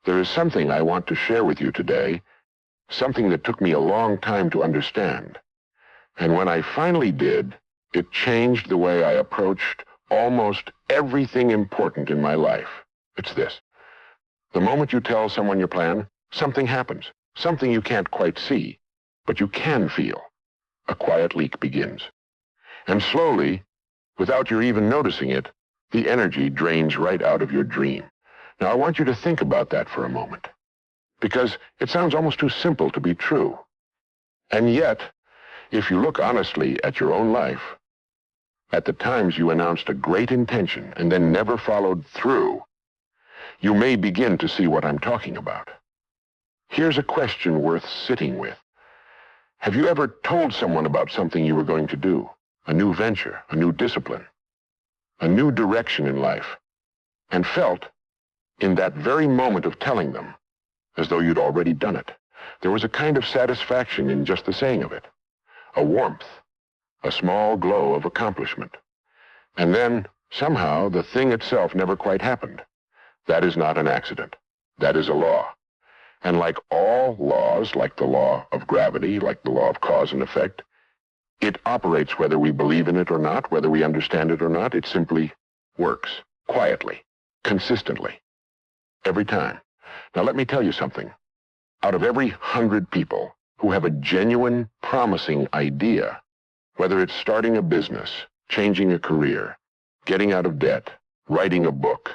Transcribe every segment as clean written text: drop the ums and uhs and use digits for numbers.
There is something I want to share with you today, something that took me a long time to understand. And when I finally did, it changed the way I approached almost everything important in my life. It's this. The moment you tell someone your plan, something happens. Something you can't quite see, but you can feel. A quiet leak begins. And slowly, without your even noticing it, the energy drains right out of your dream. Now, I want you to think about that for a moment, because it sounds almost too simple to be true. And yet, if you look honestly at your own life, at the times you announced a great intention and then never followed through, you may begin to see what I'm talking about. Here's a question worth sitting with. Have you ever told someone about something you were going to do? A new venture, a new discipline, a new direction in life, and felt, in that very moment of telling them, as though you'd already done it? There was a kind of satisfaction in just the saying of it, a warmth, a small glow of accomplishment. And then, somehow, the thing itself never quite happened. That is not an accident. That is a law. And like all laws, like the law of gravity, like the law of cause and effect, it operates whether we believe in it or not, whether we understand it or not. It simply works, quietly, consistently, every time. Now let me tell you something. Out of every 100 people who have a genuine, promising idea, whether it's starting a business, changing a career, getting out of debt, writing a book,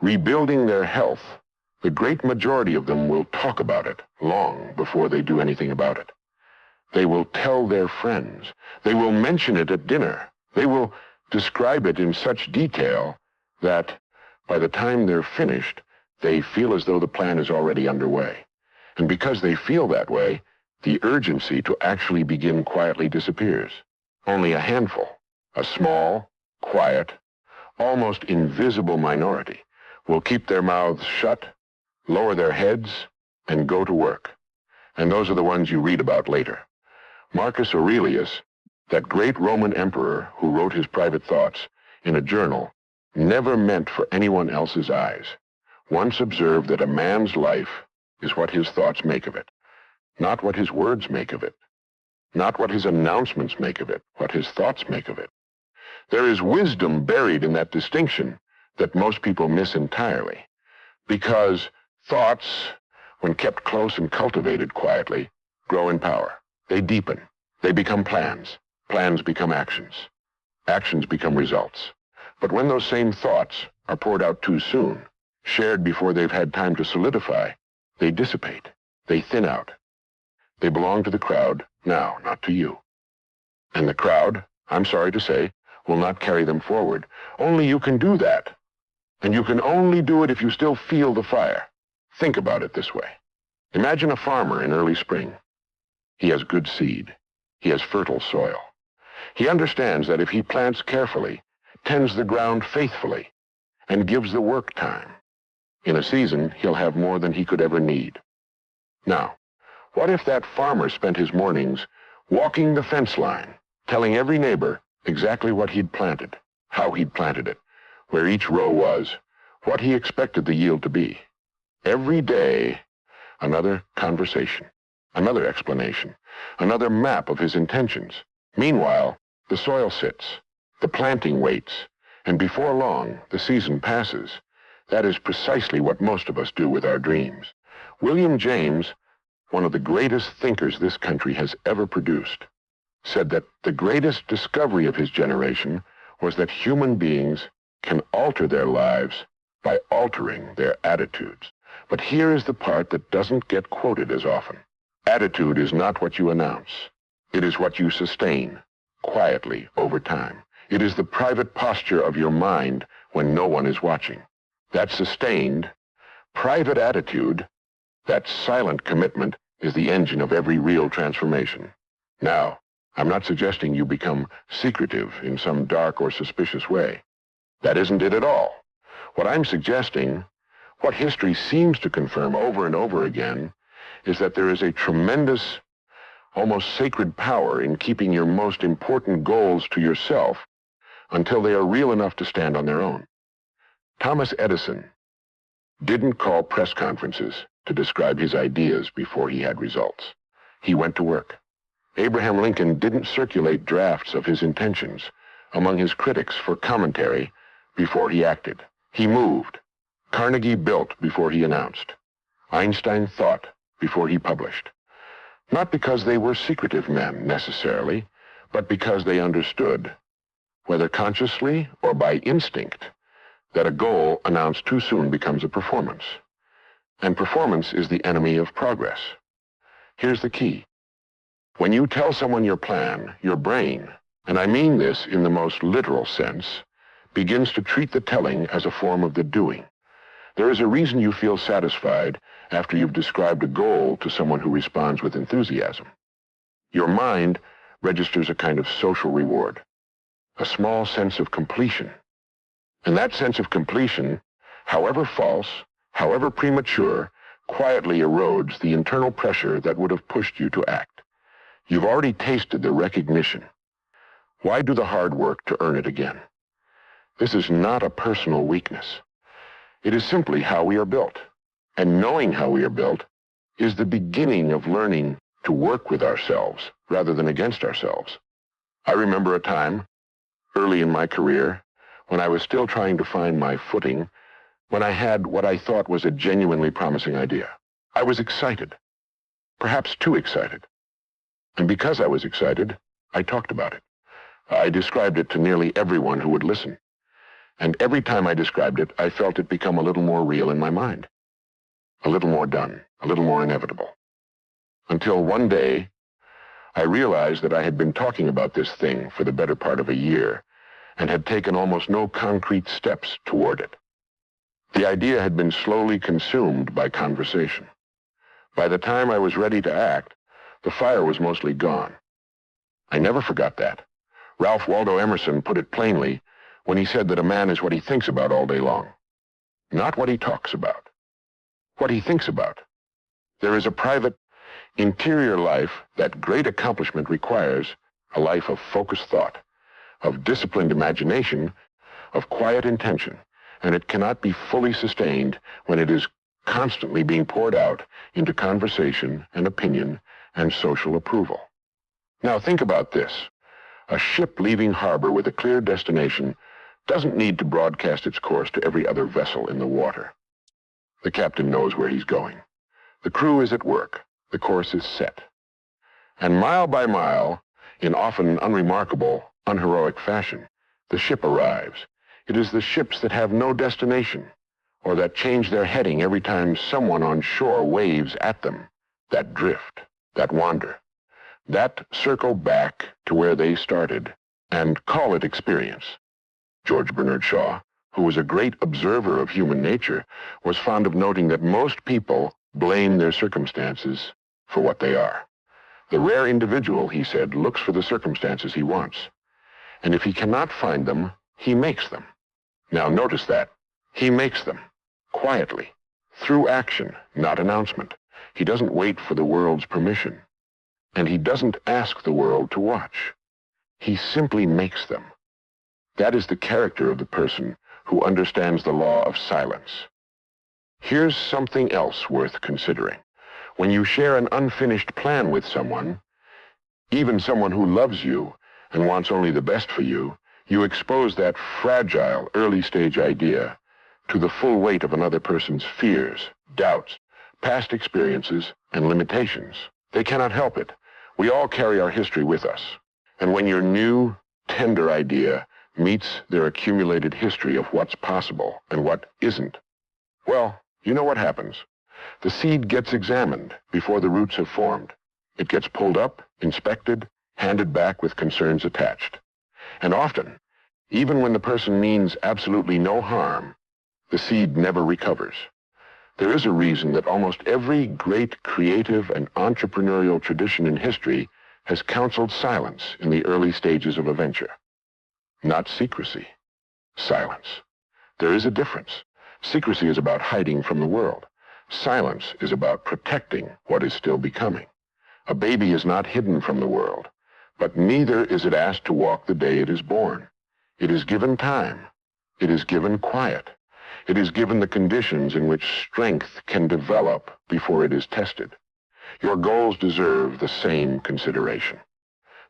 rebuilding their health, the great majority of them will talk about it long before they do anything about it. They will tell their friends. They will mention it at dinner. They will describe it in such detail that by the time they're finished, they feel as though the plan is already underway. And because they feel that way, the urgency to actually begin quietly disappears. Only a handful, a small, quiet, almost invisible minority, will keep their mouths shut, lower their heads, and go to work. And those are the ones you read about later. Marcus Aurelius, that great Roman emperor who wrote his private thoughts in a journal, never meant for anyone else's eyes, once observed that a man's life is what his thoughts make of it, not what his words make of it, not what his announcements make of it, what his thoughts make of it. There is wisdom buried in that distinction that most people miss entirely, because thoughts, when kept close and cultivated quietly, grow in power. They deepen. They become plans. Plans become actions. Actions become results. But when those same thoughts are poured out too soon, shared before they've had time to solidify, they dissipate. They thin out. They belong to the crowd now, not to you. And the crowd, I'm sorry to say, will not carry them forward. Only you can do that. And you can only do it if you still feel the fire. Think about it this way. Imagine a farmer in early spring. He has good seed. He has fertile soil. He understands that if he plants carefully, tends the ground faithfully, and gives the work time, in a season he'll have more than he could ever need. Now, what if that farmer spent his mornings walking the fence line, telling every neighbor exactly what he'd planted, how he'd planted it, where each row was, what he expected the yield to be? Every day, another conversation, another explanation, another map of his intentions. Meanwhile, the soil sits, the planting waits, and before long, the season passes. That is precisely what most of us do with our dreams. William James, one of the greatest thinkers this country has ever produced, said that the greatest discovery of his generation was that human beings can alter their lives by altering their attitudes. But here is the part that doesn't get quoted as often. Attitude is not what you announce. It is what you sustain, quietly, over time. It is the private posture of your mind when no one is watching. That sustained, private attitude, that silent commitment, is the engine of every real transformation. Now, I'm not suggesting you become secretive in some dark or suspicious way. That isn't it at all. What I'm suggesting, what history seems to confirm over and over again, is that there is a tremendous, almost sacred power in keeping your most important goals to yourself until they are real enough to stand on their own. Thomas Edison, didn't call press conferences to describe his ideas before he had results. He went to work. Abraham Lincoln didn't circulate drafts of his intentions among his critics for commentary before he acted. He moved. Carnegie built before he announced. Einstein thought before he published. Not because they were secretive men, necessarily, but because they understood, whether consciously or by instinct, that a goal announced too soon becomes a performance. And performance is the enemy of progress. Here's the key. When you tell someone your plan, your brain, and I mean this in the most literal sense, begins to treat the telling as a form of the doing. There is a reason you feel satisfied after you've described a goal to someone who responds with enthusiasm. Your mind registers a kind of social reward, a small sense of completion. And that sense of completion, however false, however premature, quietly erodes the internal pressure that would have pushed you to act. You've already tasted the recognition. Why do the hard work to earn it again? This is not a personal weakness. It is simply how we are built. And knowing how we are built is the beginning of learning to work with ourselves rather than against ourselves. I remember a time, early in my career, when I was still trying to find my footing, when I had what I thought was a genuinely promising idea. I was excited, perhaps too excited. And because I was excited, I talked about it. I described it to nearly everyone who would listen. And every time I described it, I felt it become a little more real in my mind. A little more done, a little more inevitable. Until one day, I realized that I had been talking about this thing for the better part of a year and had taken almost no concrete steps toward it. The idea had been slowly consumed by conversation. By the time I was ready to act, the fire was mostly gone. I never forgot that. Ralph Waldo Emerson put it plainly when he said that a man is what he thinks about all day long, not what he talks about, what he thinks about. There is a private, interior life that great accomplishment requires, a life of focused thought, of disciplined imagination, of quiet intention, and it cannot be fully sustained when it is constantly being poured out into conversation and opinion and social approval. Now think about this. A ship leaving harbor with a clear destination doesn't need to broadcast its course to every other vessel in the water. The captain knows where he's going. The crew is at work. The course is set. And mile by mile, in often unremarkable, unheroic fashion, the ship arrives. It is the ships that have no destination, or that change their heading every time someone on shore waves at them, that drift, that wander, that circle back to where they started, and call it experience. George Bernard Shaw, who was a great observer of human nature, was fond of noting that most people blame their circumstances for what they are. The rare individual, he said, looks for the circumstances he wants. And if he cannot find them, he makes them. Now notice that. He makes them, quietly, through action, not announcement. He doesn't wait for the world's permission. And he doesn't ask the world to watch. He simply makes them. That is the character of the person who understands the law of silence. Here's something else worth considering. When you share an unfinished plan with someone, even someone who loves you and wants only the best for you, you expose that fragile, early-stage idea to the full weight of another person's fears, doubts, past experiences, and limitations. They cannot help it. We all carry our history with us. And when your new, tender idea meets their accumulated history of what's possible and what isn't, well, you know what happens. The seed gets examined before the roots have formed. It gets pulled up, inspected, handed back with concerns attached. And often, even when the person means absolutely no harm, the seed never recovers. There is a reason that almost every great creative and entrepreneurial tradition in history has counseled silence in the early stages of a venture. Not secrecy, silence. There is a difference. Secrecy is about hiding from the world. Silence is about protecting what is still becoming. A baby is not hidden from the world, but neither is it asked to walk the day it is born. It is given time. It is given quiet. It is given the conditions in which strength can develop before it is tested. Your goals deserve the same consideration.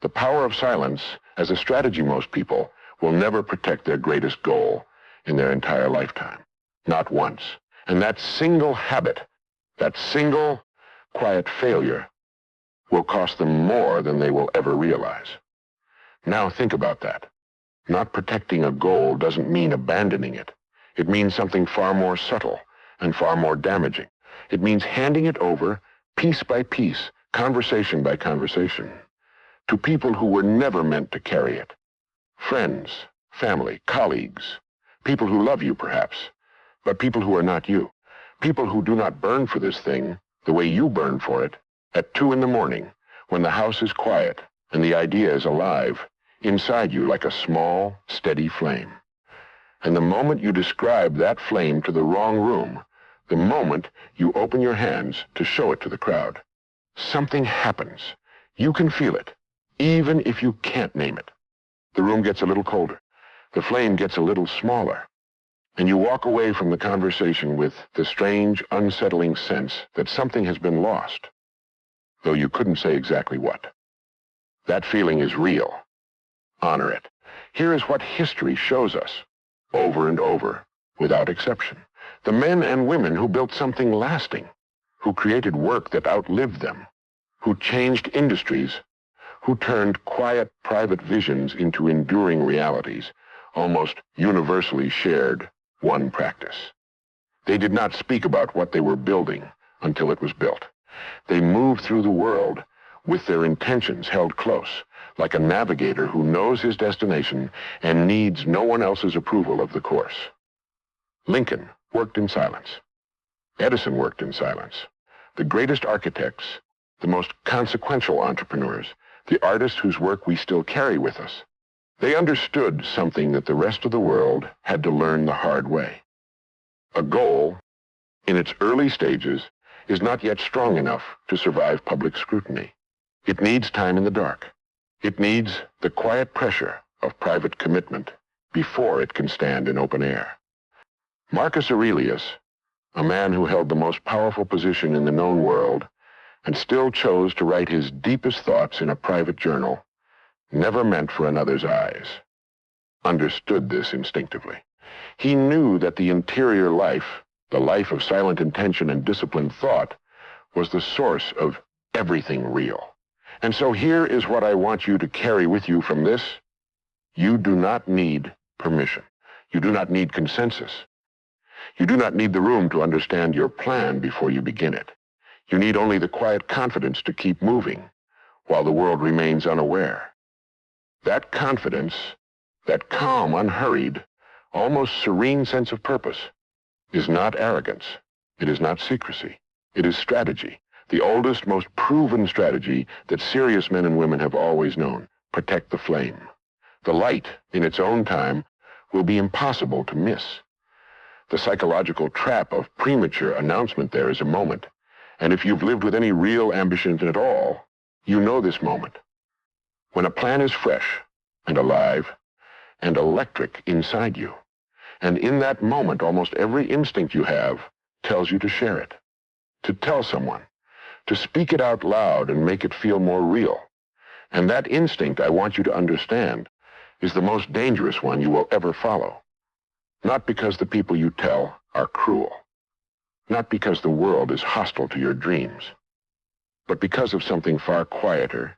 The power of silence, as a strategy, most people will never protect their greatest goal in their entire lifetime. Not once. And that single habit, that single quiet failure, will cost them more than they will ever realize. Now think about that. Not protecting a goal doesn't mean abandoning it. It means something far more subtle and far more damaging. It means handing it over piece by piece, conversation by conversation, to people who were never meant to carry it. Friends, family, colleagues, people who love you perhaps, but people who are not you. People who do not burn for this thing the way you burn for it at 2 a.m, when the house is quiet and the idea is alive inside you like a small, steady flame. And the moment you describe that flame to the wrong room, the moment you open your hands to show it to the crowd, something happens. You can feel it, even if you can't name it. The room gets a little colder. The flame gets a little smaller. And you walk away from the conversation with the strange, unsettling sense that something has been lost, though you couldn't say exactly what. That feeling is real. Honor it. Here is what history shows us, over and over, without exception. The men and women who built something lasting, who created work that outlived them, who changed industries, who turned quiet private visions into enduring realities, almost universally shared one practice. They did not speak about what they were building until it was built. They moved through the world with their intentions held close, like a navigator who knows his destination and needs no one else's approval of the course. Lincoln worked in silence. Edison worked in silence. The greatest architects, the most consequential entrepreneurs, the artists whose work we still carry with us, they understood something that the rest of the world had to learn the hard way. A goal, in its early stages, is not yet strong enough to survive public scrutiny. It needs time in the dark. It needs the quiet pressure of private commitment before it can stand in open air. Marcus Aurelius, a man who held the most powerful position in the known world and still chose to write his deepest thoughts in a private journal, never meant for another's eyes, understood this instinctively. He knew that the interior life, the life of silent intention and disciplined thought, was the source of everything real. And so here is what I want you to carry with you from this. You do not need permission. You do not need consensus. You do not need the room to understand your plan before you begin it. You need only the quiet confidence to keep moving while the world remains unaware. That confidence, that calm, unhurried, almost serene sense of purpose, is not arrogance. It is not secrecy. It is strategy. The oldest, most proven strategy that serious men and women have always known. Protect the flame. The light, in its own time, will be impossible to miss. The psychological trap of premature announcement there is a moment. And if you've lived with any real ambitions at all, you know this moment. When a plan is fresh and alive and electric inside you. And in that moment, almost every instinct you have tells you to share it, to tell someone, to speak it out loud and make it feel more real. And that instinct, I want you to understand, is the most dangerous one you will ever follow. Not because the people you tell are cruel, not because the world is hostile to your dreams, but because of something far quieter,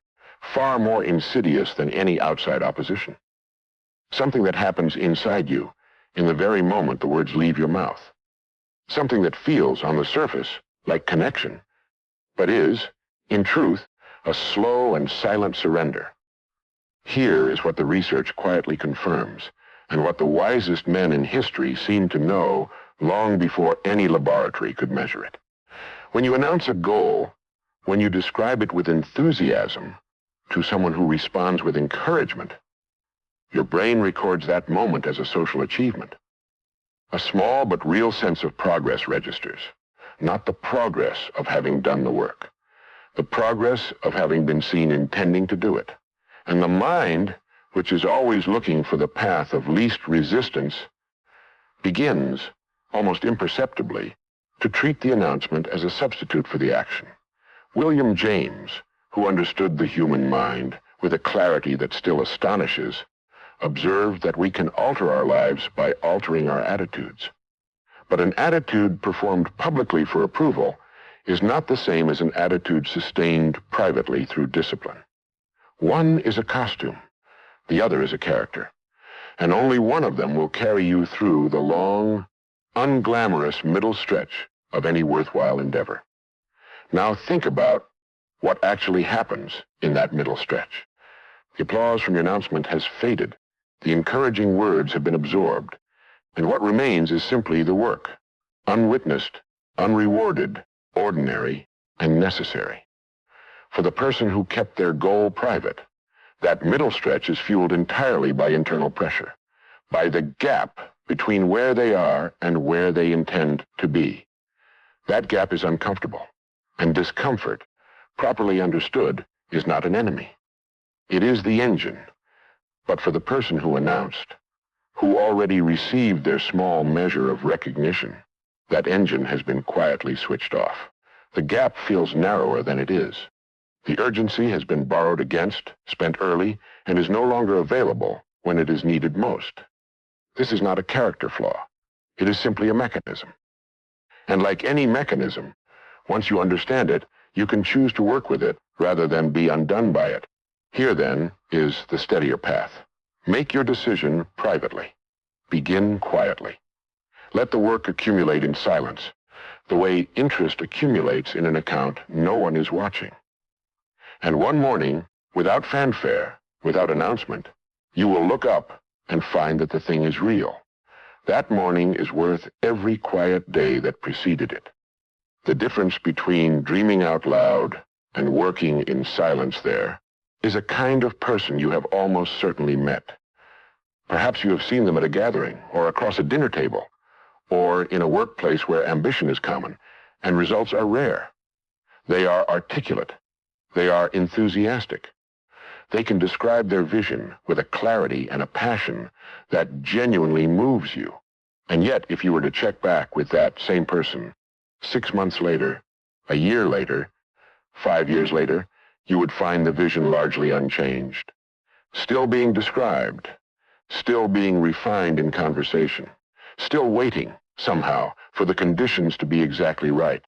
far more insidious than any outside opposition. Something that happens inside you in the very moment the words leave your mouth. Something that feels, on the surface, like connection, but is, in truth, a slow and silent surrender. Here is what the research quietly confirms, and what the wisest men in history seem to know long before any laboratory could measure it. When you announce a goal, when you describe it with enthusiasm to someone who responds with encouragement, your brain records that moment as a social achievement. A small but real sense of progress registers, not the progress of having done the work, the progress of having been seen intending to do it. And the mind, which is always looking for the path of least resistance, begins, almost imperceptibly, to treat the announcement as a substitute for the action. William James, who understood the human mind with a clarity that still astonishes, observed that we can alter our lives by altering our attitudes. But an attitude performed publicly for approval is not the same as an attitude sustained privately through discipline. One is a costume, the other is a character, and only one of them will carry you through the long, unglamorous middle stretch of any worthwhile endeavor. Now think about what actually happens in that middle stretch. The applause from your announcement has faded. The encouraging words have been absorbed. And what remains is simply the work, unwitnessed, unrewarded, ordinary, and necessary. For the person who kept their goal private, that middle stretch is fueled entirely by internal pressure, by the gap between where they are and where they intend to be. That gap is uncomfortable, and discomfort, properly understood, is not an enemy. It is the engine. But for the person who announced, who already received their small measure of recognition, that engine has been quietly switched off. The gap feels narrower than it is. The urgency has been borrowed against, spent early, and is no longer available when it is needed most. This is not a character flaw. It is simply a mechanism. And like any mechanism, once you understand it, you can choose to work with it rather than be undone by it. Here, then, is the steadier path. Make your decision privately. Begin quietly. Let the work accumulate in silence, the way interest accumulates in an account no one is watching. And one morning, without fanfare, without announcement, you will look up and find that the thing is real. That morning is worth every quiet day that preceded it. The difference between dreaming out loud and working in silence there is a kind of person you have almost certainly met. Perhaps you have seen them at a gathering, or across a dinner table, or in a workplace where ambition is common, and results are rare. They are articulate. They are enthusiastic. They can describe their vision with a clarity and a passion that genuinely moves you. And yet, if you were to check back with that same person 6 months later, a year later, 5 years later, you would find the vision largely unchanged, still being described, still being refined in conversation, still waiting, somehow, for the conditions to be exactly right.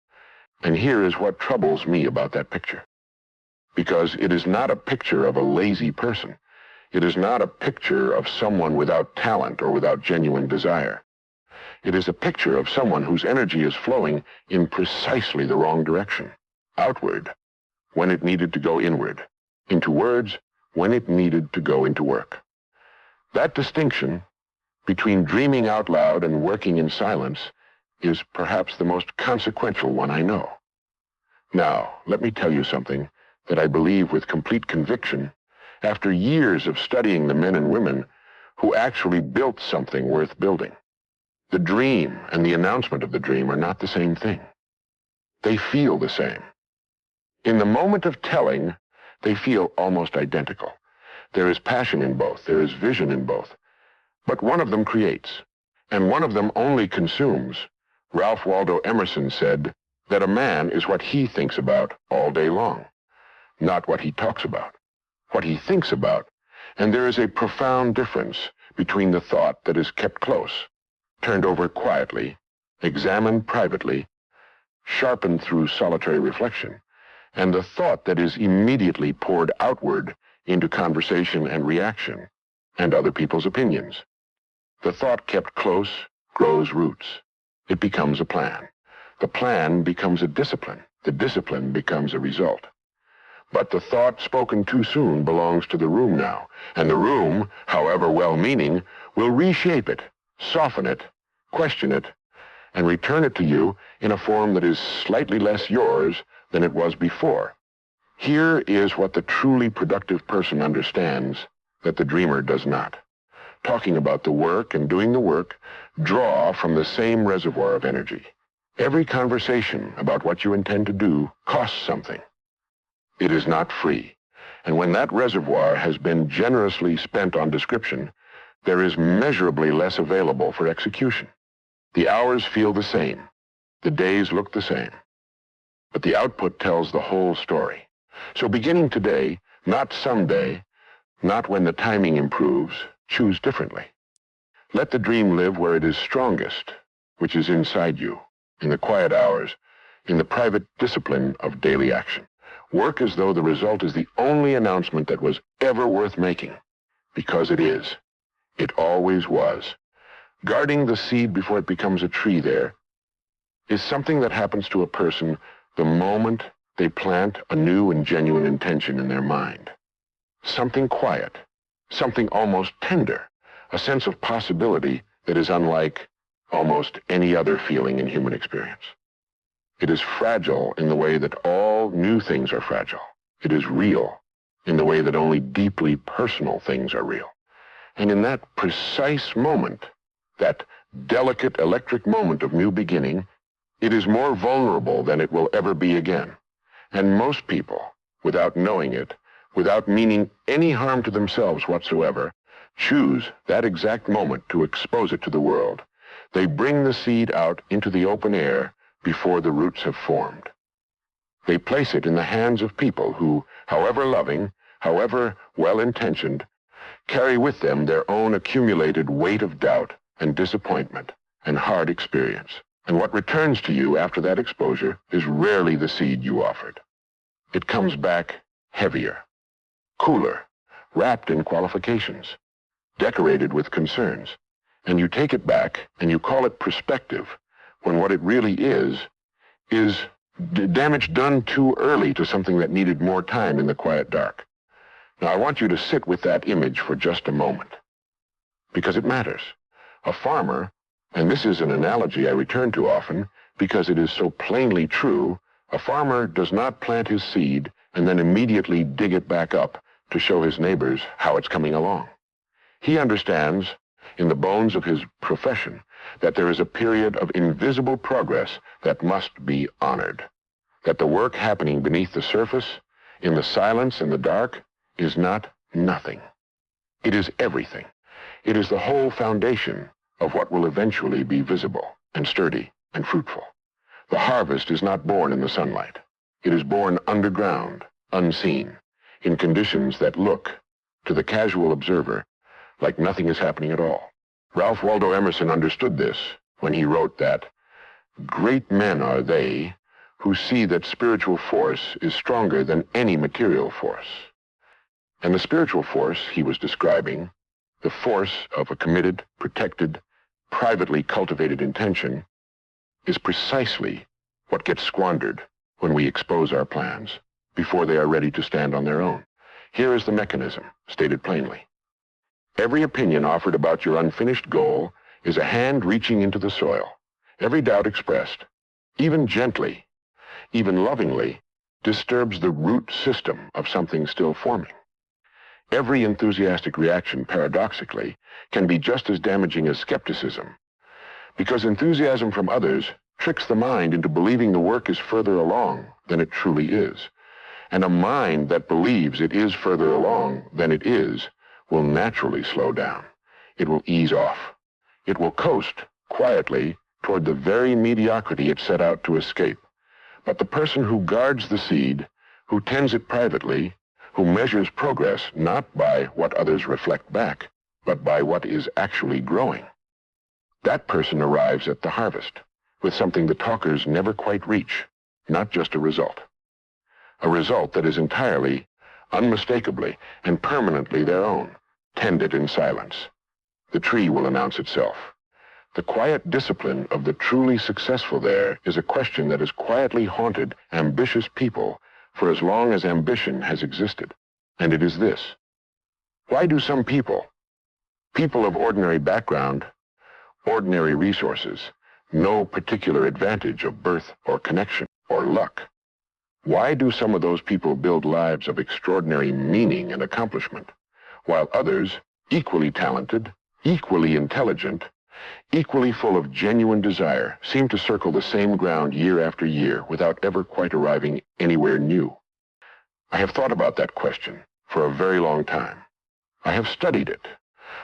And here is what troubles me about that picture. Because it is not a picture of a lazy person. It is not a picture of someone without talent or without genuine desire. It is a picture of someone whose energy is flowing in precisely the wrong direction, outward, when it needed to go inward, into words, when it needed to go into work. That distinction between dreaming out loud and working in silence is perhaps the most consequential one I know. Now, let me tell you something that I believe with complete conviction after years of studying the men and women who actually built something worth building. The dream and the announcement of the dream are not the same thing. They feel the same. In the moment of telling, they feel almost identical. There is passion in both. There is vision in both. But one of them creates, and one of them only consumes. Ralph Waldo Emerson said that a man is what he thinks about all day long, not what he talks about, what he thinks about. And there is a profound difference between the thought that is kept close, turned over quietly, examined privately, sharpened through solitary reflection, and the thought that is immediately poured outward into conversation and reaction and other people's opinions. The thought kept close grows roots. It becomes a plan. The plan becomes a discipline. The discipline becomes a result. But the thought spoken too soon belongs to the room now, and the room, however well-meaning, will reshape it, soften it, question it, and return it to you in a form that is slightly less yours than it was before. Here is what the truly productive person understands that the dreamer does not. Talking about the work and doing the work draw from the same reservoir of energy. Every conversation about what you intend to do costs something. It is not free. And when that reservoir has been generously spent on description, there is measurably less available for execution. The hours feel the same. The days look the same. But the output tells the whole story. So beginning today, not someday, not when the timing improves, choose differently. Let the dream live where it is strongest, which is inside you, in the quiet hours, in the private discipline of daily action. Work as though the result is the only announcement that was ever worth making, because it is. It always was. Guarding the seed before it becomes a tree there is something that happens to a person the moment they plant a new and genuine intention in their mind. Something quiet, something almost tender, a sense of possibility that is unlike almost any other feeling in human experience. It is fragile in the way that all new things are fragile. It is real in the way that only deeply personal things are real. And in that precise moment, that delicate electric moment of new beginning, it is more vulnerable than it will ever be again. And most people, without knowing it, without meaning any harm to themselves whatsoever, choose that exact moment to expose it to the world. They bring the seed out into the open air before the roots have formed. They place it in the hands of people who, however loving, however well-intentioned, carry with them their own accumulated weight of doubt and disappointment and hard experience. And what returns to you after that exposure is rarely the seed you offered. It comes back heavier, cooler, wrapped in qualifications, decorated with concerns. And you take it back and you call it perspective, when what it really is damage done too early to something that needed more time in the quiet dark. Now I want you to sit with that image for just a moment, because it matters. A farmer, and this is an analogy I return to often because it is so plainly true, a farmer does not plant his seed and then immediately dig it back up to show his neighbors how it's coming along. He understands, in the bones of his profession, that there is a period of invisible progress that must be honored, that the work happening beneath the surface, in the silence and the dark, is not nothing. It is everything. It is the whole foundation of what will eventually be visible and sturdy and fruitful. The harvest is not born in the sunlight. It is born underground, unseen, in conditions that look, to the casual observer, like nothing is happening at all. Ralph Waldo Emerson understood this when he wrote that, "Great men are they who see that spiritual force is stronger than any material force." And the spiritual force he was describing, the force of a committed, protected, privately cultivated intention, is precisely what gets squandered when we expose our plans before they are ready to stand on their own. Here is the mechanism, stated plainly. Every opinion offered about your unfinished goal is a hand reaching into the soil. Every doubt expressed, even gently, even lovingly, disturbs the root system of something still forming. Every enthusiastic reaction, paradoxically, can be just as damaging as skepticism, because enthusiasm from others tricks the mind into believing the work is further along than it truly is. And a mind that believes it is further along than it is will naturally slow down. It will ease off. It will coast quietly toward the very mediocrity it set out to escape. But the person who guards the seed, who tends it privately, who measures progress not by what others reflect back, but by what is actually growing, that person arrives at the harvest with something the talkers never quite reach, not just a result. A result that is entirely, unmistakably, and permanently their own, tended in silence. The tree will announce itself. The quiet discipline of the truly successful there is a question that has quietly haunted ambitious people for as long as ambition has existed. And it is this: why do some people of ordinary background, ordinary resources, no particular advantage of birth or connection or luck, why do some of those people build lives of extraordinary meaning and accomplishment, while others, equally talented, equally intelligent, equally full of genuine desire, seem to circle the same ground year after year without ever quite arriving anywhere new? I have thought about that question for a very long time. I have studied it.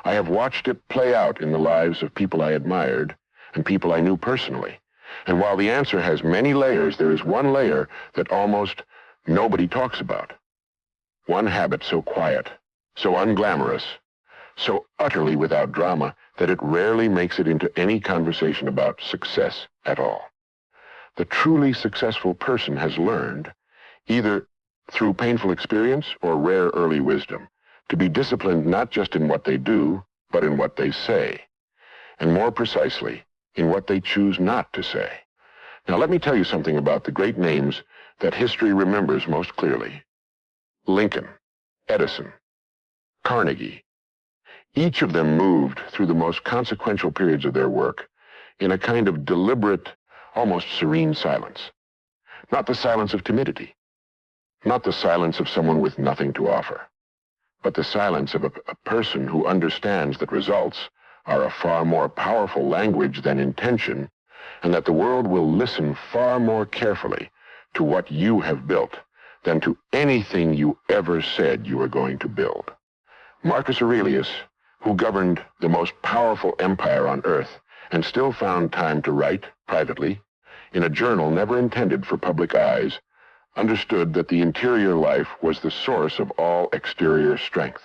I have watched it play out in the lives of people I admired, and people I knew personally. And while the answer has many layers, there is one layer that almost nobody talks about. One habit so quiet, so unglamorous, so utterly without drama that it rarely makes it into any conversation about success at all. The truly successful person has learned, either through painful experience or rare early wisdom, to be disciplined not just in what they do, but in what they say, and more precisely, in what they choose not to say. Now let me tell you something about the great names that history remembers most clearly. Lincoln, Edison, Carnegie. Each of them moved through the most consequential periods of their work in a kind of deliberate, almost serene silence. Not the silence of timidity, not the silence of someone with nothing to offer, but the silence of a person who understands that results are a far more powerful language than intention, and that the world will listen far more carefully to what you have built than to anything you ever said you were going to build. Marcus Aurelius, who governed the most powerful empire on earth and still found time to write privately in a journal never intended for public eyes, understood that the interior life was the source of all exterior strength.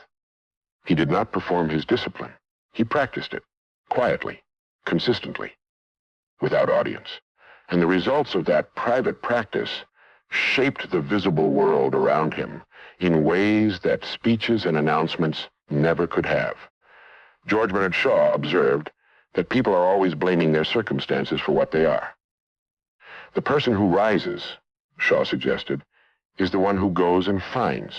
He did not perform his discipline. He practiced it, quietly, consistently, without audience. And the results of that private practice shaped the visible world around him in ways that speeches and announcements never could have. George Bernard Shaw observed that people are always blaming their circumstances for what they are. The person who rises, Shaw suggested, is the one who goes and finds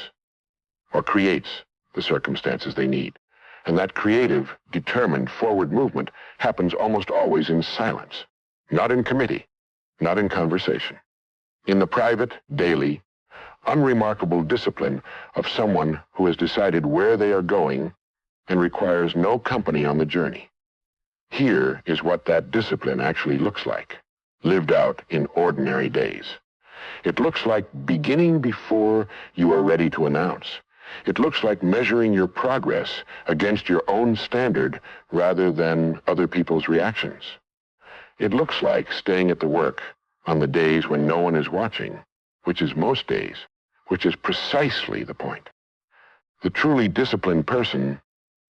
or creates the circumstances they need. And that creative, determined forward movement happens almost always in silence, not in committee, not in conversation. In the private, daily, unremarkable discipline of someone who has decided where they are going and requires no company on the journey. Here is what that discipline actually looks like, lived out in ordinary days. It looks like beginning before you are ready to announce. It looks like measuring your progress against your own standard rather than other people's reactions. It looks like staying at the work on the days when no one is watching, which is most days, which is precisely the point. The truly disciplined person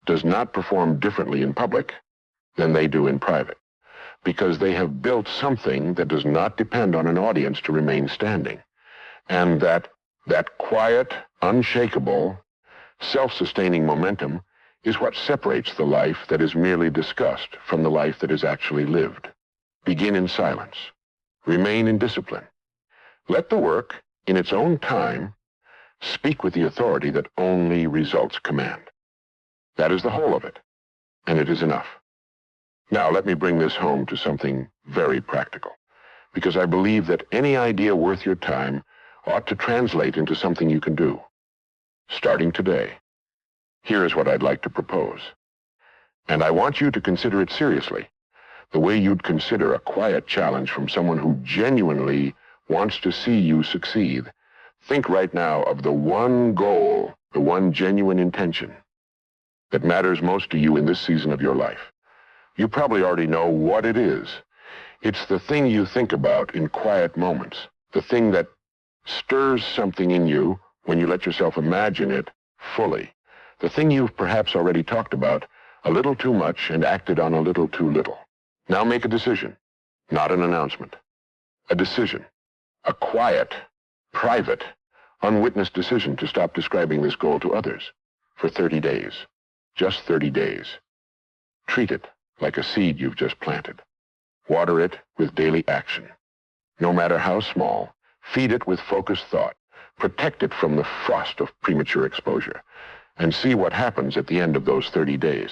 does not perform differently in public than they do in private, because they have built something that does not depend on an audience to remain standing, and that quiet, unshakable, self-sustaining momentum is what separates the life that is merely discussed from the life that is actually lived. Begin in silence. Remain in discipline. Let the work, in its own time, speak with the authority that only results command. That is the whole of it, and it is enough. Now, let me bring this home to something very practical, because I believe that any idea worth your time ought to translate into something you can do. Starting today, here is what I'd like to propose. And I want you to consider it seriously, the way you'd consider a quiet challenge from someone who genuinely wants to see you succeed. Think right now of the one goal, the one genuine intention that matters most to you in this season of your life. You probably already know what it is. It's the thing you think about in quiet moments, the thing that stirs something in you when you let yourself imagine it fully, the thing you've perhaps already talked about a little too much and acted on a little too little. Now make a decision, not an announcement. A decision, a quiet, private, unwitnessed decision to stop describing this goal to others for 30 days, just 30 days. Treat it like a seed you've just planted. Water it with daily action. No matter how small, feed it with focused thought. Protect it from the frost of premature exposure, and see what happens at the end of those 30 days.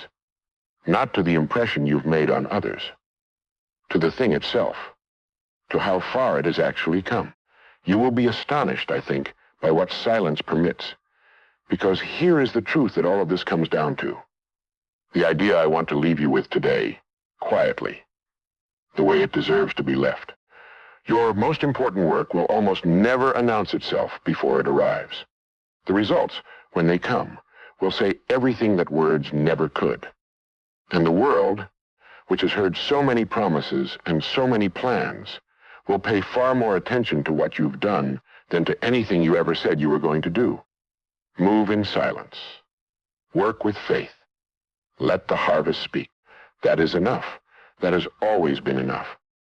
Not to the impression you've made on others, to the thing itself, to how far it has actually come. You will be astonished, I think, by what silence permits, because here is the truth that all of this comes down to. The idea I want to leave you with today, quietly, the way it deserves to be left. Your most important work will almost never announce itself before it arrives. The results, when they come, will say everything that words never could. And the world which has heard so many promises and so many plans, will pay far more attention to what you've done than to anything you ever said you were going to do. Move in silence. Work with faith. Let the harvest speak. That is enough. That has always been enough.